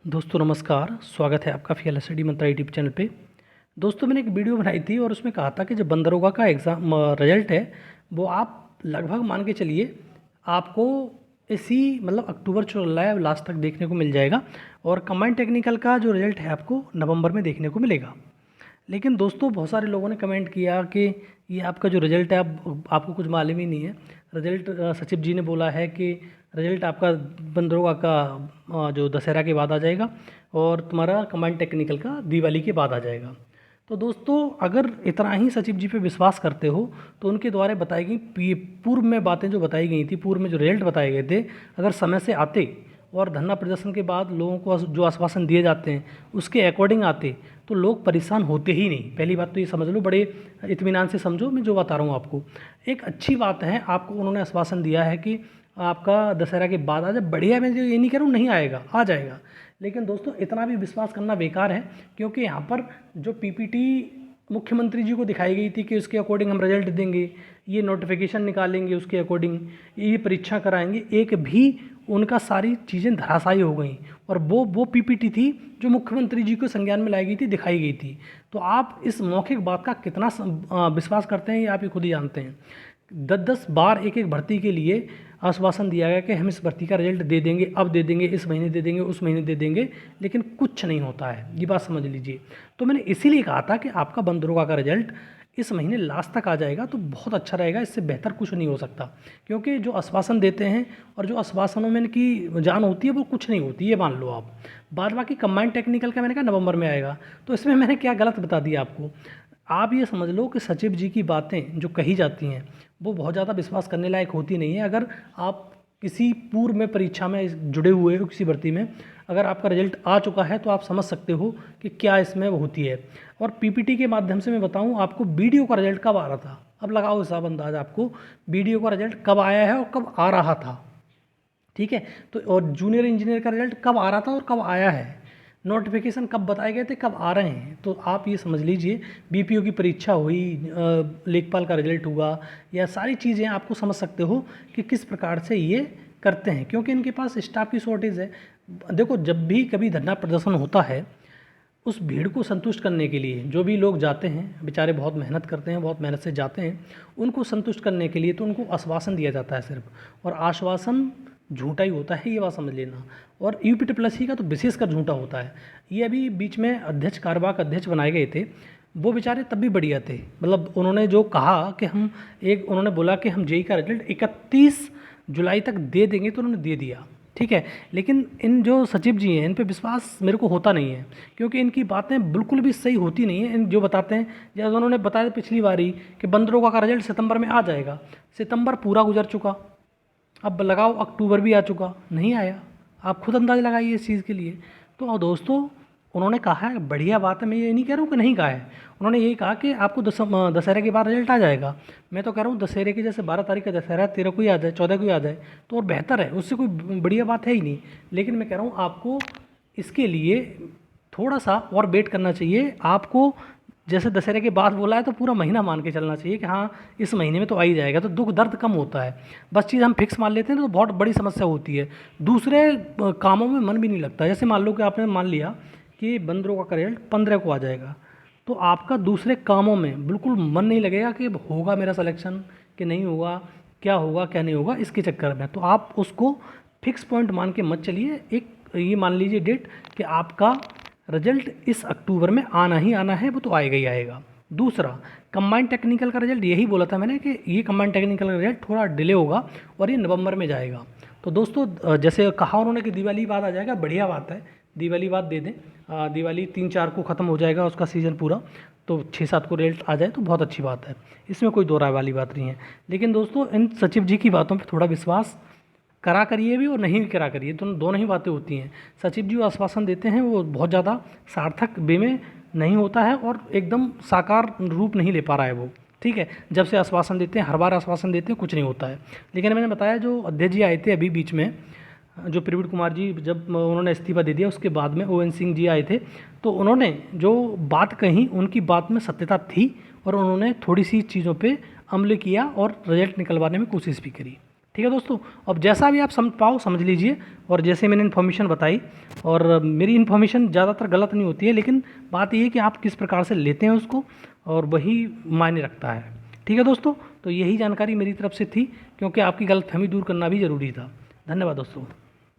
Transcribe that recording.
दोस्तों नमस्कार, स्वागत है आपका फीएल स्टडी मंत्रा यूट्यूब चैनल पे। दोस्तों मैंने एक वीडियो बनाई थी और उसमें कहा था कि जो बंदरोगा का एग्ज़ाम रिजल्ट है वो आप लगभग मान के चलिए आपको इसी अक्टूबर जो चल रहा है लास्ट तक देखने को मिल जाएगा और कंबाइंड टेक्निकल का जो रिजल्ट है आपको नवंबर में देखने को मिलेगा। लेकिन दोस्तों बहुत सारे लोगों ने कमेंट किया कि ये आपका जो रिज़ल्ट है आपको कुछ मालूम ही नहीं है। रिज़ल्ट सचिव जी ने बोला है कि रिज़ल्ट आपका बंदरोगा का जो दशहरा के बाद आ जाएगा और तुम्हारा कंबाइंड टेक्निकल का दिवाली के बाद आ जाएगा। तो दोस्तों अगर इतना ही सचिव जी पे विश्वास करते हो तो उनके द्वारा बताई गई पूर्व में बातें जो बताई गई थी, पूर्व में जो रिजल्ट बताए गए थे, अगर समय से आते और धरना प्रदर्शन के बाद लोगों को जो आश्वासन दिए जाते हैं उसके अकॉर्डिंग आते तो लोग परेशान होते ही नहीं। पहली बात तो ये समझ लो, बड़े इत्मीनान से समझो मैं जो बता रहा हूँ आपको। एक अच्छी बात है, आपको उन्होंने आश्वासन दिया है कि आपका दशहरा के बाद आ जाए। बढ़िया, मैं ये नहीं कह रहा हूँ नहीं आएगा, आ जाएगा। लेकिन दोस्तों इतना भी विश्वास करना बेकार है, क्योंकि यहाँ पर जो पीपीटी मुख्यमंत्री जी को दिखाई गई थी कि उसके अकॉर्डिंग हम रिजल्ट देंगे, ये नोटिफिकेशन निकालेंगे, उसके अकॉर्डिंग ये परीक्षा कराएंगे, एक भी उनका सारी चीज़ें धराशायी हो गई। और वो पीपीटी थी जो मुख्यमंत्री जी को संज्ञान में लाई गई थी, दिखाई गई थी। तो आप इस मौखिक बात का कितना विश्वास करते हैं ये आप ही खुद ही जानते हैं। 10-10 बार एक एक भर्ती के लिए आश्वासन दिया गया कि हम इस भर्ती का रिजल्ट दे देंगे, अब दे देंगे, इस महीने दे देंगे, उस महीने दे देंगे, लेकिन कुछ नहीं होता है। ये बात समझ लीजिए। तो मैंने इसीलिए कहा था कि आपका बंदरोगा का रिजल्ट इस महीने लास्ट तक आ जाएगा तो बहुत अच्छा रहेगा, इससे बेहतर कुछ नहीं हो सकता। क्योंकि जो आश्वासन देते हैं और जो आश्वासनों में इनकी जान होती है वो कुछ नहीं होती, ये मान लो आप। बाद बाकी कंबाइंड टेक्निकल का मैंने कहा नवंबर में आएगा, तो इसमें मैंने क्या गलत बता दिया आपको। आप ये समझ लो कि सचिव जी की बातें जो कही जाती हैं वो बहुत ज़्यादा विश्वास करने लायक होती नहीं है। अगर आप किसी पूर्व में परीक्षा में जुड़े हुए हो, किसी भर्ती में अगर आपका रिजल्ट आ चुका है तो आप समझ सकते हो कि क्या इसमें वो होती है। और पीपीटी के माध्यम से मैं बताऊं आपको वीडियो का रिजल्ट कब आ रहा था, अब लगाओ हिसाब अंदाज आपको वीडियो का रिजल्ट कब आया है और कब आ रहा था। ठीक है, तो और जूनियर इंजीनियर का रिजल्ट कब आ रहा था और कब आया है, नोटिफिकेशन कब बताए गए थे, कब आ रहे हैं। तो आप ये समझ लीजिए बीपीओ की परीक्षा हुई, लेखपाल का रिजल्ट हुआ, या सारी चीज़ें आपको समझ सकते हो कि किस प्रकार से ये करते हैं, क्योंकि इनके पास स्टाफ की शॉर्टेज है। देखो जब भी कभी धरना प्रदर्शन होता है उस भीड़ को संतुष्ट करने के लिए जो भी लोग जाते हैं, बेचारे बहुत मेहनत करते हैं, बहुत मेहनत से जाते हैं, उनको संतुष्ट करने के लिए तो उनको आश्वासन दिया जाता है सिर्फ, और आश्वासन झूठा ही होता है, ये बात समझ लेना। और यूपीट्रिपल का तो विशेषकर झूठा होता है। ये अभी बीच में अध्यक्ष कार्यवाहक अध्यक्ष बनाए गए थे, वो बेचारे तब भी बढ़िया थे। उन्होंने जो कहा कि उन्होंने बोला कि हम जेई का रिजल्ट 31 जुलाई तक दे देंगे, तो उन्होंने दे दिया, ठीक है। लेकिन इन जो सचिव जी हैं इन पे विश्वास मेरे को होता नहीं है, क्योंकि इनकी बातें बिल्कुल भी सही होती नहीं है। इन जो बताते हैं, जैसे उन्होंने बताया पिछली बारी कि बंदरोगा का रिजल्ट सितंबर में आ जाएगा, सितंबर पूरा गुजर चुका, अब लगाओ अक्टूबर भी आ चुका, नहीं आया। आप खुद अंदाज़ लगाइए इस चीज़ के लिए। तो दोस्तों उन्होंने कहा है, बढ़िया बात है, मैं ये नहीं कह रहा हूँ कि नहीं कहा है, उन्होंने यही कहा कि आपको दशहरे के बाद रिजल्ट आ जाएगा। मैं तो कह रहा हूँ दशहरे की जैसे 12 तारीख का दशहरा, 13 को ही आ जाए, 14 को ही आ जाए तो और बेहतर है, उससे कोई बढ़िया बात है ही नहीं। लेकिन मैं कह रहा हूँ आपको इसके लिए थोड़ा सा और वेट करना चाहिए। आपको जैसे दशहरे के बाद बोला है तो पूरा महीना मान के चलना चाहिए कि हाँ इस महीने में तो आ ही जाएगा, तो दुख दर्द कम होता है। बस चीज़ हम फिक्स मान लेते हैं तो बहुत बड़ी समस्या होती है, दूसरे कामों में मन भी नहीं लगता। जैसे मान लो कि आपने मान लिया कि बंदरों का रिजल्ट 15 को आ जाएगा, तो आपका दूसरे कामों में बिल्कुल मन नहीं लगेगा कि होगा मेरा सिलेक्शन कि नहीं होगा, क्या होगा क्या नहीं होगा, इसके चक्कर में। तो आप उसको फिक्स पॉइंट मान के मत चलिए। एक ये मान लीजिए डेट कि आपका रिजल्ट इस अक्टूबर में आना ही आना है, वो तो आएगा ही आएगा। दूसरा, कंबाइंड टेक्निकल का रिजल्ट यही बोला था मैंने कि ये कंबाइंड टेक्निकल का रिजल्ट थोड़ा डिले होगा और ये नवंबर में जाएगा। तो दोस्तों जैसे कहा उन्होंने कि दिवाली बाद आ जाएगा, बढ़िया बात है, दिवाली बाद दे दें। दिवाली 3-4 को ख़त्म हो जाएगा उसका सीज़न पूरा, तो 6-7 को रिजल्ट आ जाए तो बहुत अच्छी बात है, इसमें कोई दो राय वाली बात नहीं है। लेकिन दोस्तों इन सचिव जी की बातों पर थोड़ा विश्वास करा करिए भी और नहीं भी करा करिए, दोनों ही बातें होती हैं। सचिव जी आश्वासन देते हैं वो बहुत ज़्यादा सार्थक वे में नहीं होता है और एकदम साकार रूप नहीं ले पा रहा है वो, ठीक है। जब से आश्वासन देते हैं, हर बार आश्वासन देते हैं, कुछ नहीं होता है। लेकिन मैंने बताया जो अध्यक्ष जी आए थे अभी बीच में, जो प्रवीण कुमार जी, जब उन्होंने इस्तीफा दे दिया उसके बाद में ओएन सिंह जी आए थे, तो उन्होंने जो बात कही उनकी बात में सत्यता थी और उन्होंने थोड़ी सी चीज़ों पे अमल किया और रिजल्ट निकलवाने में कोशिश भी करी, ठीक है दोस्तों, अब जैसा भी आप समझ पाओ समझ लीजिए। और जैसे मैंने इन्फॉर्मेशन बताई, और मेरी इन्फॉर्मेशन ज़्यादातर गलत नहीं होती है, लेकिन बात ये है कि आप किस प्रकार से लेते हैं उसको, और वही मायने रखता है। ठीक है दोस्तों, तो यही जानकारी मेरी तरफ से थी, क्योंकि आपकी गलतफहमी दूर करना भी ज़रूरी था। धन्यवाद दोस्तों।